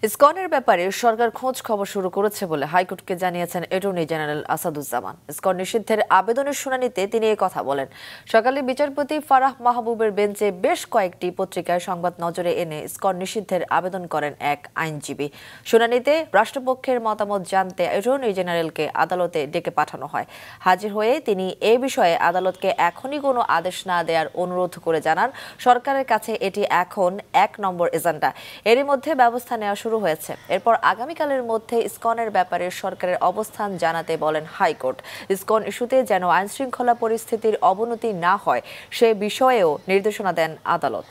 ইসকনের ব্যাপারে সরকার খোঁজ খবর শুরু করেছে বলে হাইকোর্টকে জানিয়েছেন অ্যাটর্নি জেনারেল আসাদুজ্জামান। ইসকন নিষিদ্ধের আবেদনের শুনানিতে তিনি এই কথা বলেন। সকালে বিচারপতি ফারাহ মাহবুবের বেঞ্চে বেশ কয়েকটি পত্রিকায় সংবাদ নজরে এনে ইসকন নিষিদ্ধের আবেদন করেন এক আইনজীবী। শুনানিতে রাষ্ট্রপক্ষের মতামত জানতে অ্যাটর্নি জেনারেলকে আদালতে ডেকে পাঠানো হয়। হাজির হয়ে তিনি এ বিষয়ে আদালতকে এখনই কোনো আদেশ না দেওয়ার অনুরোধ করে জানান, সরকারের কাছে এটি এখন ১ নম্বর এজেন্ডা। এরই মধ্যে ব্যবস্থা নেওয়া শুরু হয়েছে। এরপর আগামীকালের মধ্যে ইসকনের ব্যাপারে সরকারের অবস্থান জানাতে বলেন হাইকোর্ট। ইসকন ইস্যুতে যেন আইনশৃঙ্খলা পরিস্থিতির অবনতি না হয় সে বিষয়েও নির্দেশনা দেন আদালত।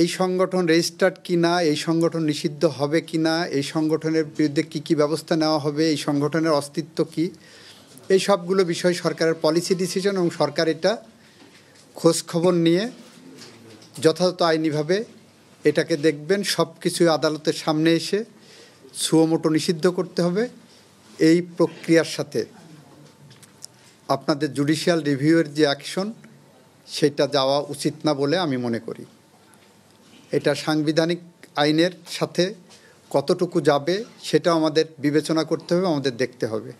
এই সংগঠন রেজিস্টার্ড কিনা, এই সংগঠন নিষিদ্ধ হবে কিনা, এই সংগঠনের বিরুদ্ধে কী ব্যবস্থা নেওয়া হবে, এই সংগঠনের অস্তিত্ব কী, এই সবগুলো বিষয় সরকারের পলিসি ডিসিশন এবং সরকার এটা খোঁজখবর নিয়ে যথাযথ আইনিভাবে এটাকে দেখবেন। সব কিছু আদালতের সামনে এসে সুমোটো নিষিদ্ধ করতে হবে। এই প্রক্রিয়ার সাথে আপনাদের জুডিশিয়াল রিভিউয়ের যে অ্যাকশন সেটা যাওয়া উচিত না বলে আমি মনে করি। এটা সাংবিধানিক আইনের সাথে কতটুকু যাবে সেটাও আমাদের বিবেচনা করতে হবে, আমাদের দেখতে হবে।